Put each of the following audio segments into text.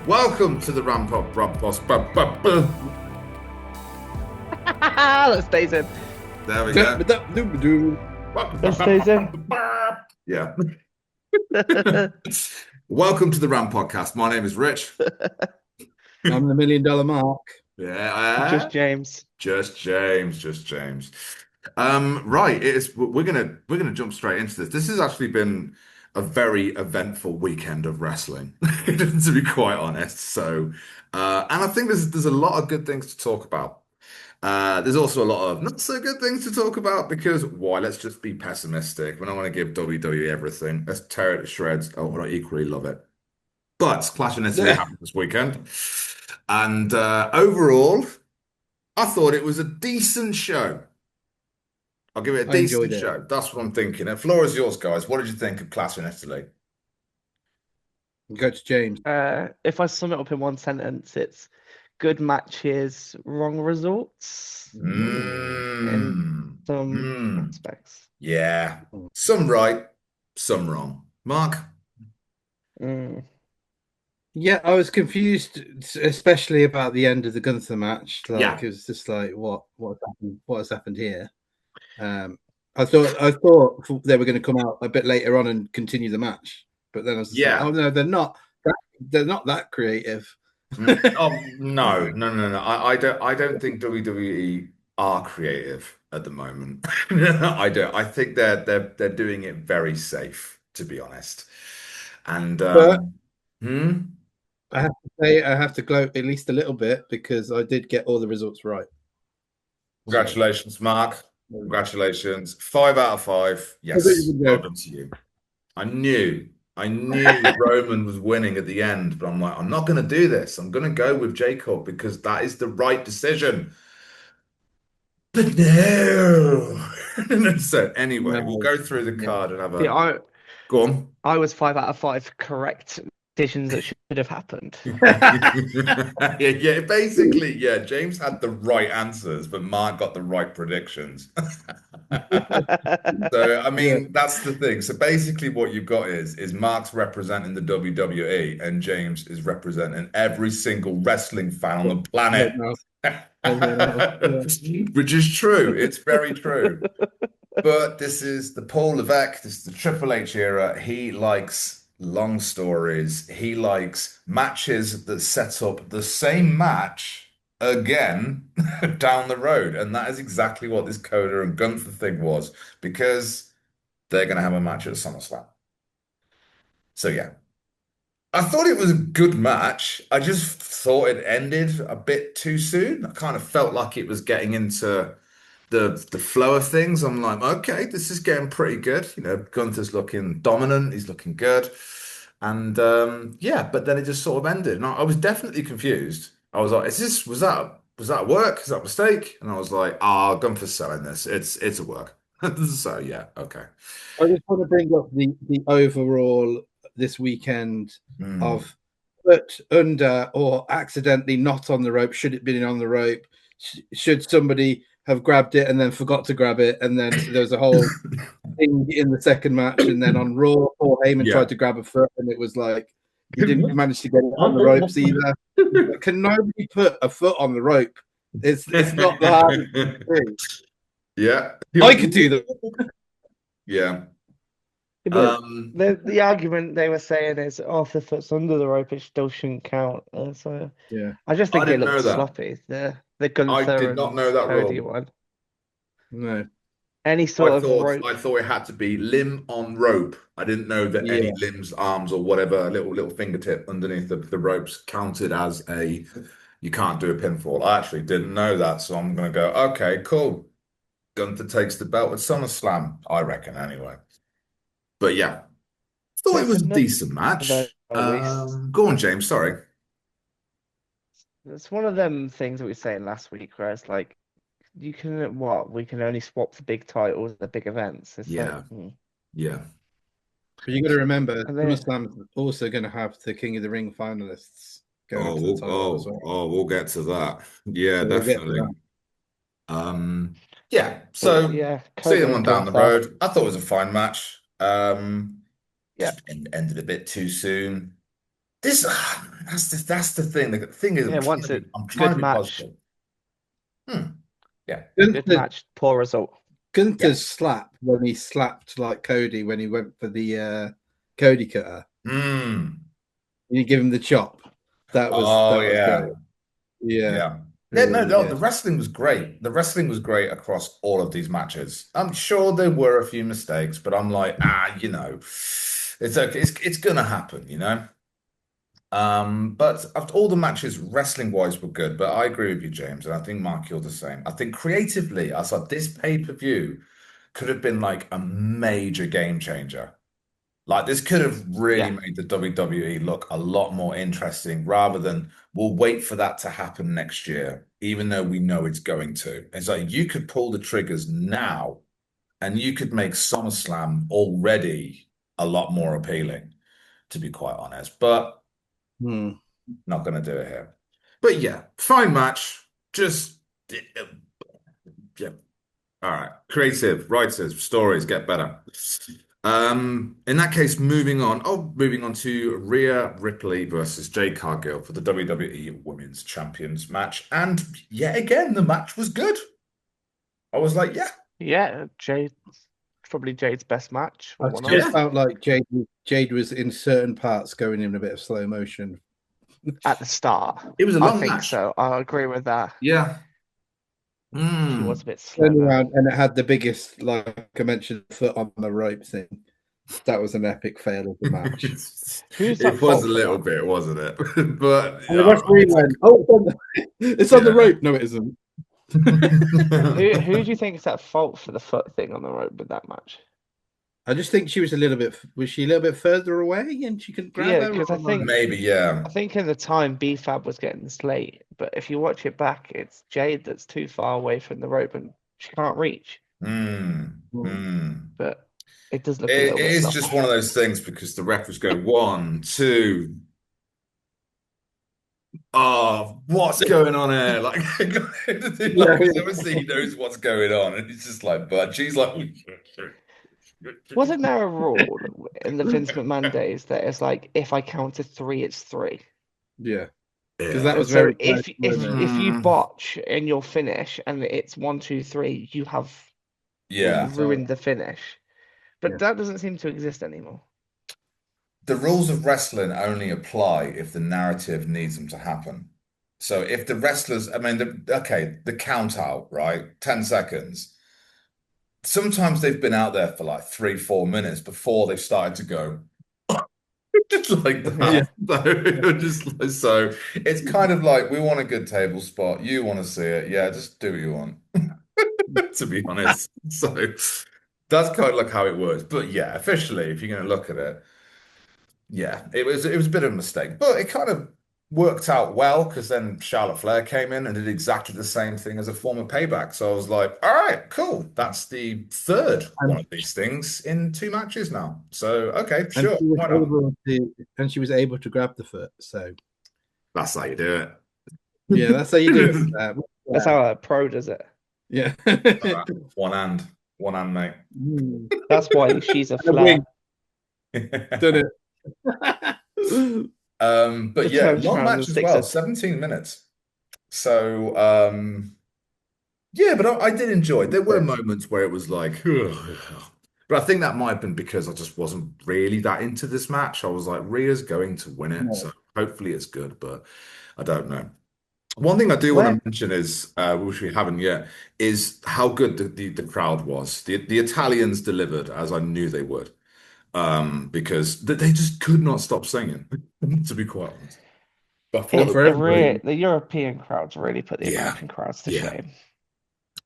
Welcome to the Ramp Up Rob Boss. That stays in. There we go. That stays in. Yeah. Welcome to the Ramp Podcast. My name is Rich. I'm the $1 million mark. Yeah. Just James. Just James. Right. We're gonna jump straight into this. This has actually been a very eventful weekend of wrestling, to be quite honest. So, and I think there's a lot of good things to talk about. There's also a lot of not so good things to talk about because why? Let's just be pessimistic. We don't want to give WWE everything. Let's tear it to shreds. Oh, I equally love it. But Clash of Italy happened this weekend, and overall, I thought it was a decent show. I'll give it a decent show. That's what I'm thinking. And floor is yours, guys. What did you think of Clash in Italy? Go to James. If I sum it up in one sentence, it's good matches, wrong results in some aspects. Yeah. Some right, some wrong. Mark? Yeah, I was confused, especially about the end of the Gunther match. It was just like, what has happened here? I thought they were going to come out a bit later on and continue the match, but then I was like, oh no, they're not. They're not that creative. Oh no. I don't think WWE are creative at the moment. I don't. I think they're doing it very safe, to be honest. And I have to say, I have to gloat at least a little bit because I did get all the results right. Congratulations, Mark. Congratulations. 5 out of 5. Yes. Well done to you. I knew Roman was winning at the end, but I'm like, I'm not going to do this. I'm going to go with Jacob because that is the right decision. But no. So anyway, we'll go through the card and have a... Go on. I was 5 out of 5 correct decisions that should have happened. Basically, James had the right answers, but Mark got the right predictions. So, I mean, that's the thing. So basically what you've got is Mark's representing the WWE and James is representing every single wrestling fan on the planet. Which is true. It's very true. But this is the Paul Levesque, this is the Triple H era. He likes long stories. He likes matches that set up the same match again down the road. And that is exactly what this Coda and Gunther thing was, because they're going to have a match at SummerSlam. So, yeah. I thought it was a good match. I just thought it ended a bit too soon. I kind of felt like it was getting into the flow of things. I'm like, okay, this is getting pretty good. You know, Gunther's looking dominant. He's looking good. And but then it just sort of ended. And I was definitely confused. I was like, was that a work? Is that a mistake? And I was like, Gunther's selling this. It's a work. So yeah, okay. I just want to bring up the overall this weekend of put under or accidentally not on the rope. Should it been on the rope? Should somebody have grabbed it and then forgot to grab it? And then there was a whole thing in the second match. And then on Raw, Paul Heyman tried to grab a foot and it was like, he didn't manage to get it on the ropes either. Can nobody put a foot on the rope? It's not the hardest thing. Yeah. I could do that. Yeah. The argument they were saying is, if the foot's under the rope, it still shouldn't count. So yeah, I just think it looked sloppy. The Gunther I did not know that Cody rule. one. No. Any sort of rope. I thought it had to be limb on rope. I didn't know that any limbs, arms, or whatever, little fingertip underneath the ropes counted as you can't do a pinfall. I actually didn't know that, so I'm going to go, okay, cool. Gunther takes the belt at SummerSlam, I reckon, anyway. But yeah, thought it was a decent match. Go on, James, sorry. It's one of them things that we were saying last week where it's like, we can only swap the big titles at the big events. It's yeah. But you got to remember, SummerSlam is also going to have the King of the Ring finalists going to the title as well. We'll get to that. Yeah, definitely. See them on down the road. I thought it was a fine match. Ended a bit too soon. This that's the thing. The thing is, Yeah, once I'm trying good to be match, positive. Yeah, good Gunther, match, poor result. Gunther's yes. slap when he slapped like Cody when he went for the Cody cutter. Mm. You give him the chop. That was Oh great. yeah, Yeah, yeah. Yeah, no, really no, the good. wrestling was great. The wrestling was great across all of these matches. I'm sure there were a few mistakes, but I'm like, it's okay. It's gonna happen, you know. But after all the matches, wrestling wise, were good. But I agree with you, James, and I think Mark, you're the same. I think creatively, I thought this pay-per-view could have been like a major game changer. Like this could have really Yeah, made the WWE look a lot more interesting rather than we'll wait for that to happen next year, even though we know it's going to. It's like you could pull the triggers now and you could make SummerSlam already a lot more appealing, to be quite honest. But Hmm. not going to do it here. But yeah, fine match. Just yeah. All right. Creative, writers, stories get better. In that case, moving on. Oh, moving on to Rhea Ripley versus Jade Cargill for the WWE Women's Champions match. And yet again, the match was good. I was like, yeah, yeah. Probably Jade's best match I from what still I've yeah. felt like Jade was in certain parts going in a bit of slow motion. at the start. It was a I long think match. so. I agree with that. Yeah. She was a Mm. bit slow Turned there. around and it had the biggest, like I mentioned, foot on the rope thing. That was an epic fail of the match. Who's at It was fault a for little that? bit, wasn't it? But And the all referee right. went, "Oh, it's on the Yeah. rope." No, it isn't. Who do you think is at fault for the foot thing on the rope with that match? I just think she was a little bit. Was she a little bit further away and she couldn't grab Yeah, her? because I think Maybe, yeah. I think in the time B-Fab was getting this late, but if you watch it back, it's Jade that's too far away from the rope and she can't reach. Mm, Hmm. mm. But it does look a It little bit is sloppy. just one of those things because the referees go 1, 2. Oh, what's going on here? Like, Yeah, because obviously he knows what's going on, and he's just like, but she's like, Wasn't there a rule in the Vince McMahon days that it's like if I count to three, it's three? yeah, because that yeah. was So very close, wasn't it? if you Mm, botch in your finish and it's 1, 2, 3, you have Yeah, yeah. so ruined the finish. But yeah. that doesn't seem to exist anymore. The rules of wrestling only apply if the narrative needs them to happen. So if the wrestlers, I mean, the count out, right? 10 seconds. Sometimes they've been out there for like 3, 4 minutes before they've started to go. Just like Yeah. that. So it's kind of like we want a good table spot. You want to see it. Yeah, just do what you want, to be honest. So that's kind of like how it works. But yeah, officially, if you're going to look at it, yeah, it was a bit of a mistake. But it kind of worked out well because then Charlotte Flair came in and did exactly the same thing as a former payback. So I was like, all right, cool. That's the third one And of these things in 2 matches now. So okay, and sure, she was why not? able to grab the foot. So That's how you do yeah, that's how you do it. it. That's how a pro does it. Yeah. All right. One hand, mate. Mm. That's why she's a And a wing, Flair. done it. But Just yeah, turns long around match and as sticks well, a 17 minutes. So yeah, but I did enjoy it. There were moments where it was like, but I think that might have been because I just wasn't really that into this match. I was like, Rhea's going to win it, No. so hopefully it's good, but I don't know. One thing I do want to where mention is, which we haven't yet, is how good the crowd was. The Italians delivered as I knew they would, because they just could not stop singing, to be quite honest. But I thought Not that for everybody. the European crowds really put the yeah, American crowds to yeah, shame.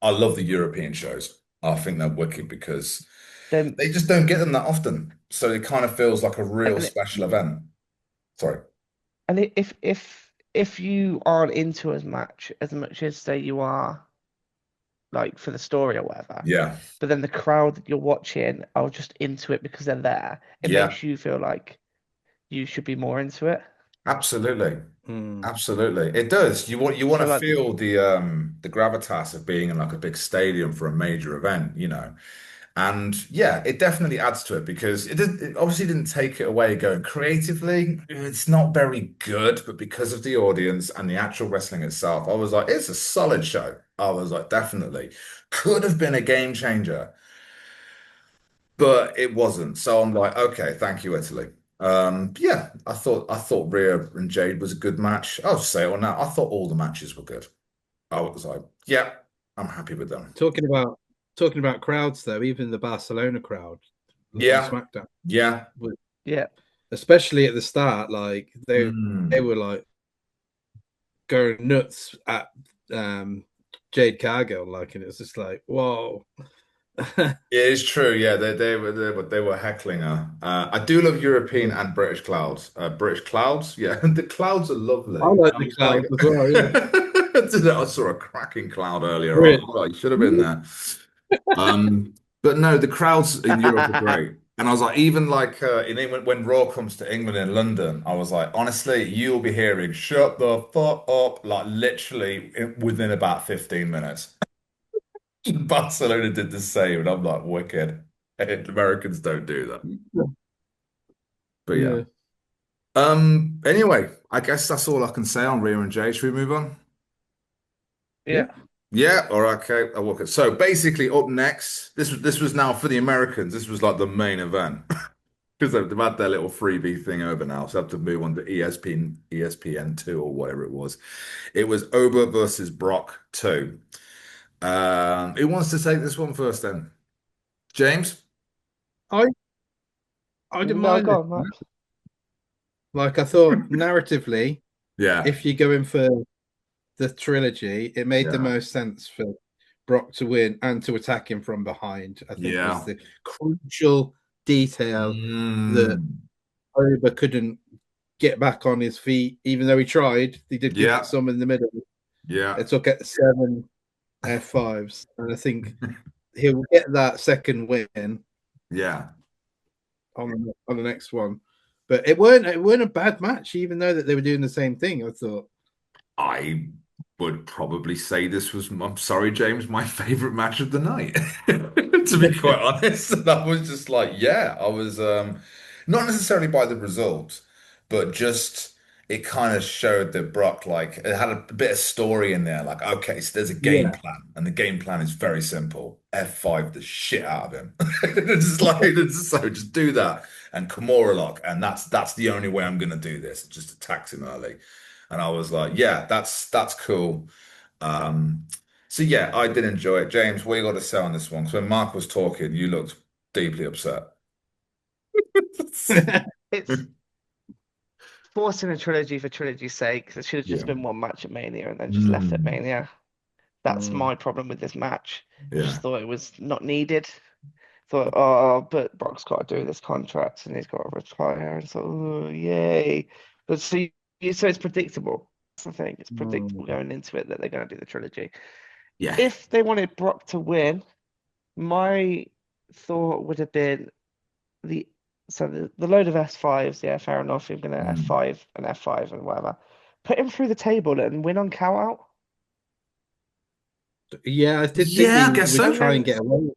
I love the European shows. I think they're wicked because Then they just don't get them that often. So it kind of feels like a real and special event. Sorry. if you aren't into as much as say you are like for the story or whatever, Yeah, but then the crowd that you're watching are just into it because they're there, it yeah, makes you feel like you should be more into it. absolutely. Mm. Absolutely. It does. You want So to like feel the gravitas of being in like a big stadium for a major event, you know. And yeah, it definitely adds to it because it obviously didn't take it away going creatively. It's not very good, but because of the audience and the actual wrestling itself, I was like, it's a solid show. I was like, definitely could have been a game changer, but it wasn't. So I'm like, okay, thank you, Italy. Yeah, I thought Rhea and Jade was a good match. I'll just say it on that. I thought all the matches were good. I was like, yeah, I'm happy with them. Talking about crowds though, even the Barcelona crowd on Yeah, SmackDown, yeah. Yeah. especially at the start, like they Mm. were like going nuts at Jade Cargill, like, and it's just like, whoa. It is true. Yeah, they were heckling her. I do love European and British clouds. British clouds, yeah, the clouds are I lovely. like I the was like, crowd as well, yeah. I saw a cracking cloud earlier on. Brit. Oh, you should have been there. But no, the crowds in Europe are great. And I was like, even like in England, when Raw comes to England in London, I was like, honestly, you'll be hearing "shut the fuck up" like literally within about 15 minutes. Barcelona did the same, and I'm like, wicked. Americans don't do that. But yeah. Yeah. Anyway, I guess that's all I can say on Rhea and Jay. Should we move on? Yeah. Yeah. Yeah, all right, okay. I'll walk it. So basically up next, this was now for the Americans, this was like the main event. Because they've had their little freebie thing over now, so I have to move on to ESPN2 or whatever it was. It was Oba versus Brock 2. Who wants to take this one first then? James? I I didn't No, mind go this on, match. Matt. Like, I thought narratively, Yeah, if you're going for the trilogy, it made the yeah, most sense for Brock to win and to attack him from behind. I think was yeah. the crucial detail that Mm, Oba couldn't get back on his feet, even though he tried. He did give it yeah, some in the middle. yeah, It took it 7 F5s, and I think he'll get that second win yeah. on the next one. But it weren't a bad match, even though that they were doing the same thing. I thought. I would probably say this was, I'm sorry, James, my favorite match of the night. To be quite honest, and I was just like, yeah, I was not necessarily by the result, but just it kind of showed that Brock like it had a bit of story in there. Like, okay, so there's a game Yeah. plan, and the game plan is very simple. F5 the shit out of him. It's like so just do that and Kimura lock, and that's the only way I'm gonna do this. Just attacks him early. And I was like, yeah, that's cool. Um, so yeah, I did enjoy it. James, what you got to say on this one? Because when Mark was talking, you looked deeply upset. It's forcing a trilogy for trilogy's sake. It should have just Yeah. been one match at Mania and then just left at Mm, Mania. That's Mm. my problem with this match. I just yeah. thought it was not needed. Thought, oh, but Brock's got to do this contract and he's got to retire. And so, oh, yay. But so it's predictable. That's the thing. It's predictable Mm. going into it that they're going to do the trilogy. Yeah. If they wanted Brock to win, my thought would have been the load of S5s, yeah, fair enough. You're gonna Mm. F5 and F5 and whatever. Put him through the table and win on count out. Yeah, I did think Yeah, he I guess would And so. try and then get away with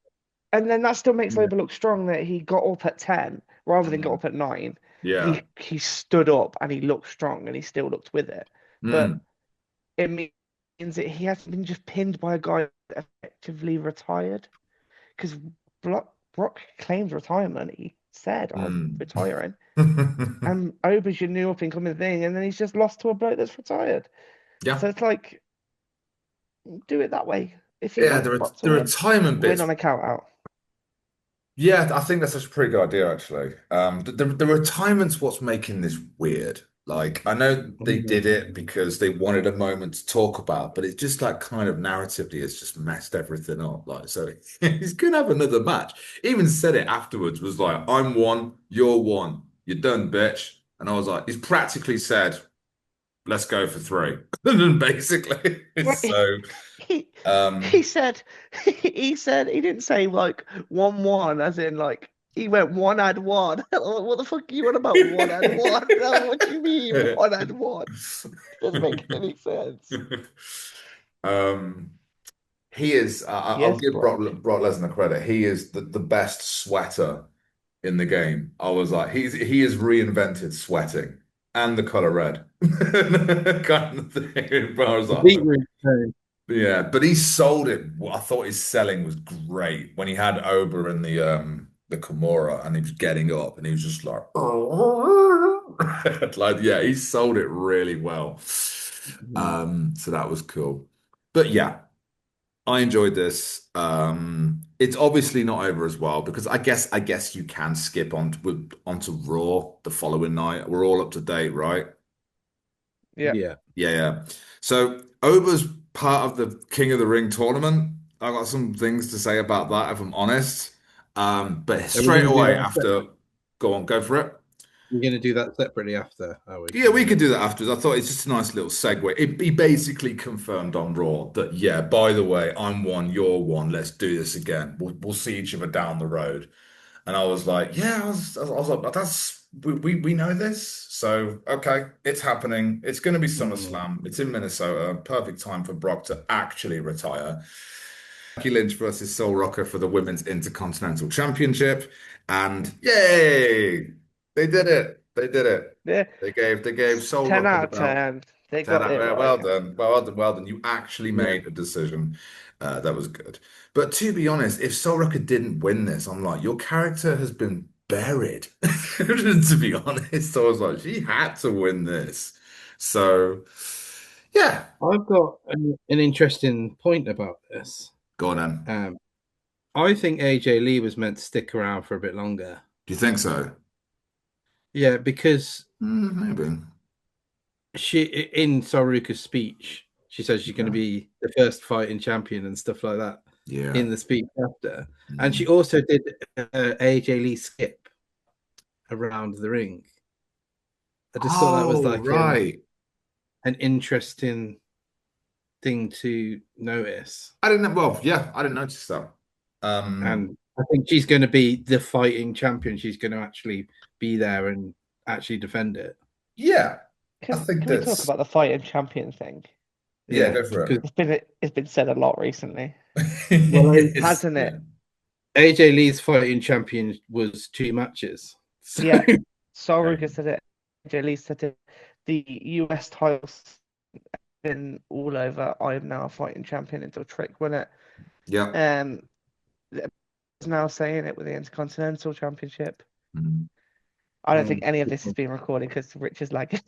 and then that still makes it. Oba look strong that he got up at 10 rather than got Mm. up at 9. Yeah. He stood up and he looked strong and he still looked with it. But Mm. it means that he hasn't been just pinned by a guy that effectively retired. Because Brock claimed retirement. He said, I'm Mm. retiring. And Oba's your new up and coming thing, and then he's just lost to a bloke that's retired. Yeah. So it's like, do it that way. If you Yeah, want Brock to the win, retirement win bits. on a count out. Yeah, I think that's a pretty good idea, actually. The retirement's what's making this weird. Like, I know they did it because they wanted a moment to talk about, but it's just like kind of narratively, it's just messed everything up. Like, so he's gonna have another match. Even said it afterwards, was like, "I'm one, you're one, you're done, bitch." And I was like, he's practically said, "Let's go for three." And basically, Well, so he he um, said he said he didn't say like 1-1 as in like he went one and one. What the fuck are you on about one and one? What do you mean one and one? Doesn't make any sense. Um, He is. I'll Yes, give Brock, Brock. Brock Lesnar credit. He is the best sweater in the game. I was like, he has reinvented sweating and the color red kind of thing. But I was The like, beetroot tone. yeah, but he sold it. I thought his selling was great when he had Oba in the Kimura and he was getting up and he was just like, like yeah, he sold it really well. So that was cool. But yeah. I enjoyed this. It's obviously not over as well because I guess you can skip onto Raw the following night. We're all up to date, right? Yeah. Yeah. Yeah, yeah. So Oba's part of the King of the Ring tournament. I got some things to say about that, if I'm honest. But Are we straight going to do away that? after, go on, go for it. We're going to do that separately after, are we? Yeah, we could do that afterwards. I thought it's just a nice little segue. He basically confirmed on Raw that, yeah, by the way, I'm one, you're one. Let's do this again. We'll see each other down the road. And I was like, yeah, I was like, that's we know this. So okay, it's happening. It's going to be Mm. SummerSlam. It's in Minnesota. Perfect time for Brock to actually retire. Becky Lynch versus Sol Rucca for the Women's Intercontinental Championship. And yay! They did it. They did it. Yeah. They gave Sol 10 Rucca the out of belt. 10. They 10 got out. it Well right. done. Well done. Well done. You actually Yeah. made a decision. That was good. But to be honest, if Sol Rucca didn't win this, I'm like, your character has been buried. To be honest, I was like, she had to win this. So, yeah. I've got an interesting point about this. Go on then. I think AJ Lee was meant to stick around for a bit longer. Do you think so? Yeah, because Maybe. she, in Saruka's speech, she says she's going to Yeah. be the first fighting champion and stuff like that Yeah. in the speech after. And she also did AJ Lee skip around the ring. I just thought that was Oh, like right. an interesting thing to notice. I didn't know. Well, yeah, I didn't notice that. And I think she's going to be the fighting champion. She's going to actually be there and actually defend it. Yeah, I Can think we talk that's about the fighting champion thing? yeah, go for because It's been said a lot recently, it. hasn't it? AJ Lee's fighting champion was 2 matches. So, Yeah. Saruka said it. AJ Lee said it. The US titles been all over. I am now a fighting champion until Trick won it. Yeah. Is now saying it with the Intercontinental Championship. Mhm. I don't think any of this has been recorded because Rich is lagging.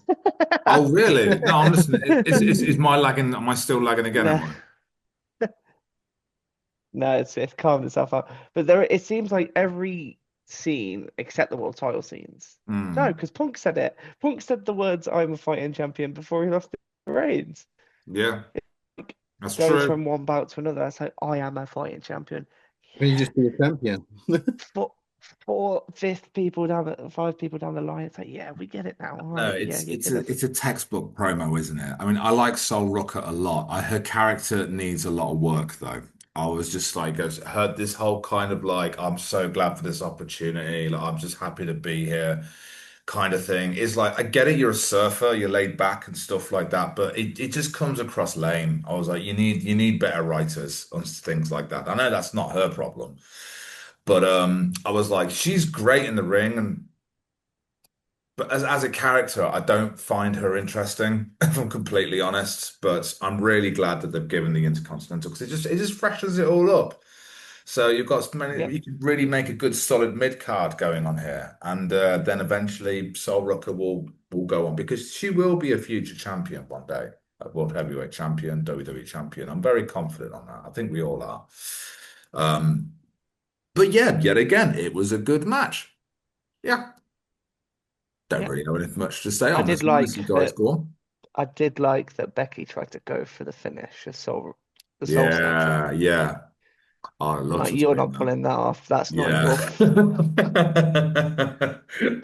Oh, really? No, I'm listening. Is my lagging? Am I still lagging again? No. Am I? No, it's calmed itself out. But it seems like every scene except the world title scenes. No, because Punk said it. Punk said the words "I'm a fighting champion" before he lost the reins. Yeah, It that's goes true. from one bout to another. It's like I am a fighting champion. can you just be a champion? Five people down the line. It's like, yeah, we get it now. All No, right, yeah, you get it. it's a textbook promo, isn't it? I mean, I like Sol Rucka a lot. Her character needs a lot of work, though. I was just like, I heard this whole kind of like, I'm so glad for this opportunity. Like, I'm just happy to be here, kind of thing. It's like, I get it, you're a surfer, you're laid back and stuff like that, but it just comes across lame. I was like, you need better writers on things like that. I know that's not her problem, but I was like, she's great in the ring and. But as a character, I don't find her interesting, if I'm completely honest. But I'm really glad that they've given the Intercontinental because it just freshens it all up. So you've got Yeah, you can really make a good solid mid card going on here, and then eventually Sol Rucker will go on because she will be a future champion one day, a World Heavyweight Champion, WWE Champion. I'm very confident on that. I think we all are. Um, but yeah, yet again, it was a good match. Yeah. Don't yeah. really know anything much to say I on did this one, unless you like guys that. go on. I did like that Becky tried to go for the finish, the soul snatcher. Yeah, yeah. Oh, I love Like, to you're see not that. pulling that off. That's not Yeah. your.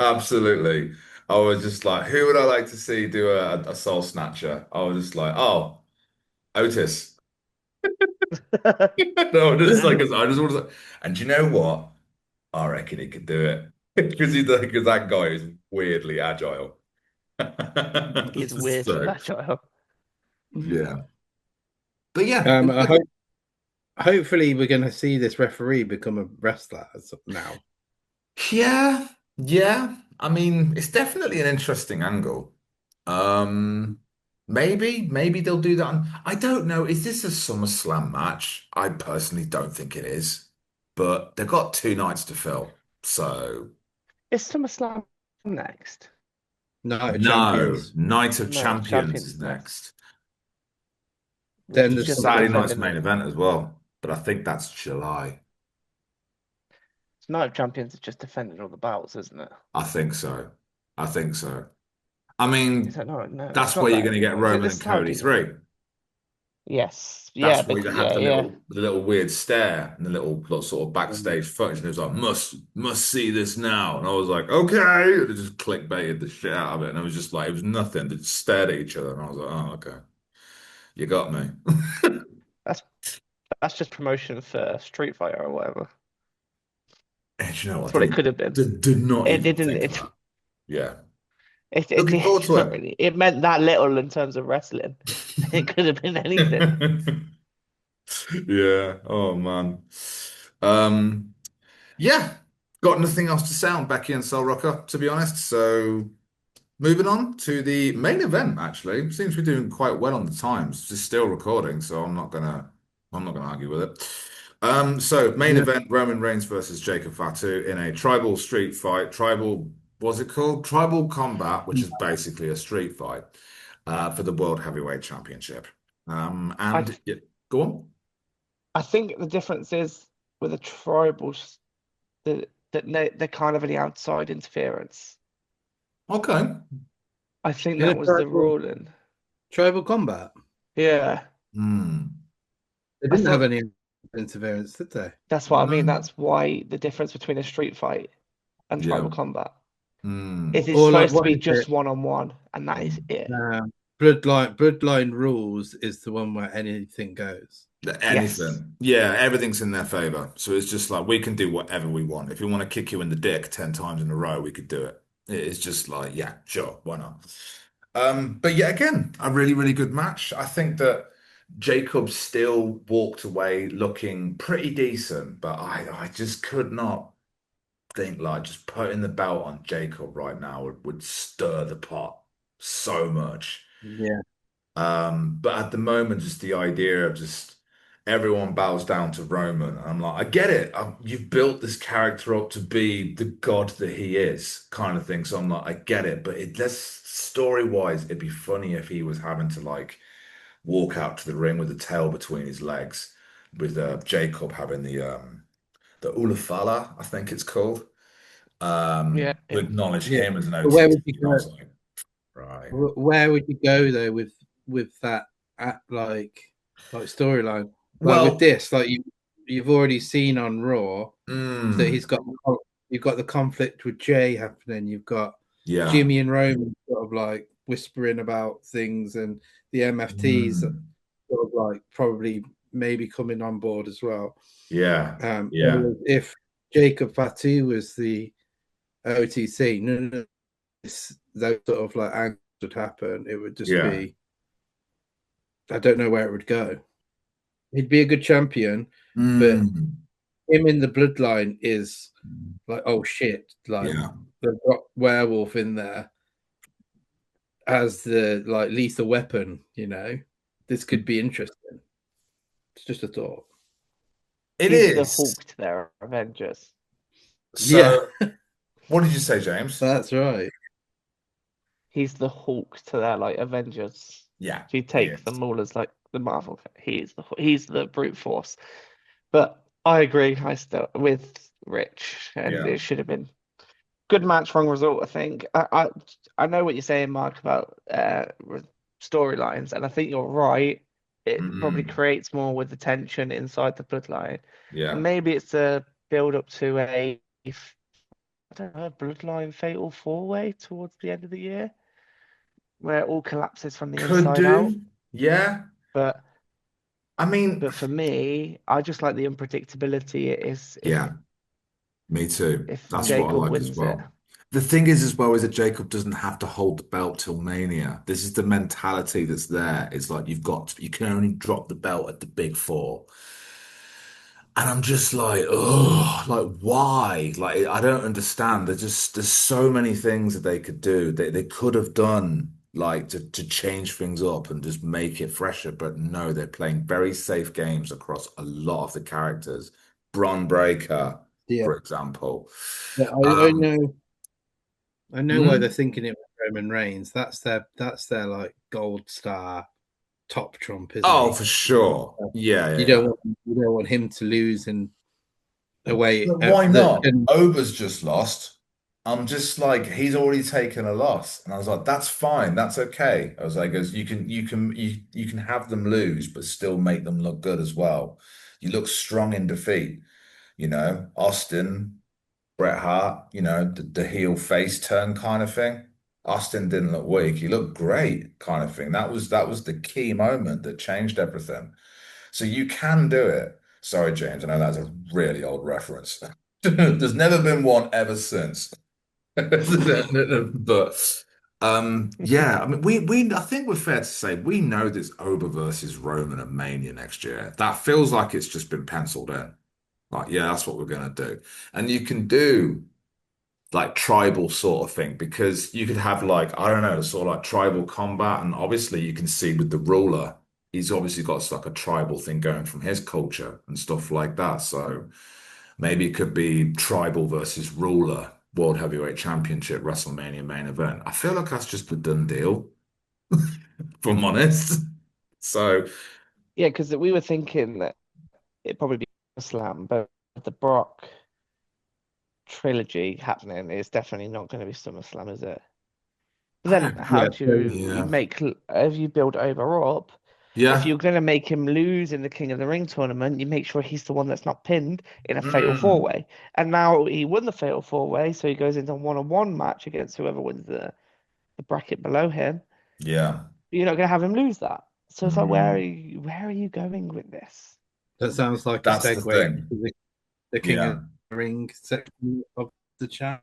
Absolutely. I was just like, who would I like to see do a soul snatcher? I was just like, oh, Otis. No, just like, I just want to, and do you know what? I reckon he could do it because that guy is weirdly agile. He's weirdly So, agile. yeah. But yeah, I hope hopefully we're going to see this referee become a wrestler now. Yeah, yeah. I mean, it's definitely an interesting angle. Um, maybe they'll do that. I don't know. Is this a SummerSlam match? I personally don't think it is, but they've got 2 nights to fill. So Is SummerSlam next? No, no, champions. Night of No, Champions is Champions next. next. Then Which is there's just Saturday night's defending. main event as well, but I think that's July. Night of Champions is just defending all the belts, isn't it? I think so. I think so. I Is mean, that no? No, it's that's not where you're that going to get anymore. Is it Roman the and Cody Saudi one? 3. Yes. Yeah. That's where you have Yeah. Yeah. the little weird stare and the little sort of backstage footage. And it was like, must see this now. And I was like, okay. And it just clickbaited the shit out of it. And it was just like, it was nothing. They just stared at each other. And I was like, oh, okay. You got me. That's that's just promotion for Street Fighter or whatever. And you know That's what? what it could have been. Did not It even didn't. think of that. Yeah. It Looking forward it's to not really. It meant that little in terms of wrestling. It could have been anything. it. Yeah. Oh man. Um, yeah. Got nothing else to say on Becky and Sol Rucka, to be honest. So moving on to the main event, actually. Seems to be doing quite well on the times. It's still recording, so I'm not gonna argue with it. So main Yeah. event, Roman Reigns versus Jacob Fatu in a tribal street fight. What's it called? Tribal combat, which is basically a street fight, for the World Heavyweight Championship. I And yeah, go on. I think the difference is with the tribals that they're kind of an outside interference. Okay. I think In a that was the tribal, ruling. tribal combat, Yeah, Hmm. they I didn't have thought any interference, did they? that's what I mean. No. That's why the difference between a street fight and tribal Yeah. combat Hmm. is it's Or like, supposed to what be is it? just one on one, and that is it. Bloodline rules is the one where anything goes. Yes, Anything. Yeah, everything's in their favor. So it's just like we can do whatever we want. If we want to kick you in the dick 10 times in a row, we could do it. It's just like, yeah, sure, why not? But yeah, again, a really, really good match. I think that Jacob still walked away looking pretty decent, but I just could not think like just putting the belt on Jacob right now would stir the pot so much. Yeah. But at the moment, just the idea of just everyone bows down to Roman. I'm like, I get it. You've built this character up to be the god that he is, kind of thing. So I'm like, I get it. But let's story wise, it'd be funny if he was having to like walk out to the ring with the tail between his legs, with Jacob having the Ulafala, I think it's called, yeah, to yeah. acknowledge Yeah. him as an But where would OTT. you And I go? was like, right. Where would you go though with that like storyline? Like with Well, this, like you've already seen on Raw that mm, you've got the conflict with Jay happening. You've got yeah. Jimmy and Roman sort of like whispering about things, and the MFTs sort Mm. of like probably maybe coming on board as well. Yeah, yeah, If Jacob Fatu was the OTC, those sort of like angles would happen. It would just yeah. be, I don't know where it would go. He'd be a good champion, but Mm, him in the bloodline is like, oh shit, like yeah. they've got werewolf in there as the like lethal weapon, you know. This could be interesting. It's just a thought. It He's the is. Hulk to their Avengers. Yeah, So, what did you say, James? that's right. He's the Hulk to their like Avengers. Yeah, If you he take is. them all as like the Marvel, he's the brute force. But I agree, I still with Rich, and Yeah. it should have been good match, wrong result. I think I know what you're saying, Mark, about storylines, and I think you're right. It probably Mm, creates more with the tension inside the bloodline, and yeah. maybe it's a build up to I don't know, bloodline fatal four way towards the end of the year, where it all collapses from the Could inside out. do. Yeah. But I mean, for me, I just like the unpredictability it is yeah, me too. if That's what I Jacob like as wins it. well. The thing is, as well, is that Jacob doesn't have to hold the belt till Mania. This is the mentality that's there. It's like you can only drop the belt at the big four. And I'm just like, oh, like why? Like I don't understand. There's so many things that they could do. They could have done like to change things up and just make it fresher, but no, they're playing very safe games across a lot of the characters. Bron Breakker, Yeah, for example. yeah, Um, I know why they're hmm? thinking it was Roman Reigns. That's their like gold star top trump, isn't Oh, he? for sure. Yeah, yeah, You yeah. don't want him to lose in a way But why that not? can. Ober's just lost. I'm just like, he's already taken a loss. And I was like, that's fine, that's okay. I was like, "Goes, you can have them lose, but still make them look good as well. You look strong in defeat, Austin, Bret Hart, the heel face turn kind of thing. Austin didn't look weak. He looked great, kind of thing. That was the key moment that changed everything. So you can do it. Sorry, James, I know that's a really old reference. There's never been one ever since. But yeah, I mean we I think we're fair to say we know there's Ober versus Roman at Mania next year. That feels like it's just been penciled in. Like, yeah, that's what we're gonna do. And you can do like tribal sort of thing because you could have like I don't know sort of like tribal combat and obviously you can see with the ruler he's obviously got like a tribal thing going from his culture and stuff like that so maybe it could be tribal versus ruler World Heavyweight Championship WrestleMania main event. I feel like that's just a done deal if I'm honest. So Yeah, because we were thinking that it'd probably be a slam, but the Brock trilogy happening is definitely not going to be SummerSlam, is it? But I then don't Yeah, how do you yeah make, if you build over up, if yeah you're going to make him lose in the King of the Ring tournament, you make sure he's the one that's not pinned in a fatal four mm, way. And now he won the fatal four way, so he goes into a one-on-one match against whoever wins the bracket below him. yeah But you're not going to have him lose that. So it's like, mm, where are you going with this? that sounds like a that's the segue thing into the King yeah of the Ring section of the chat.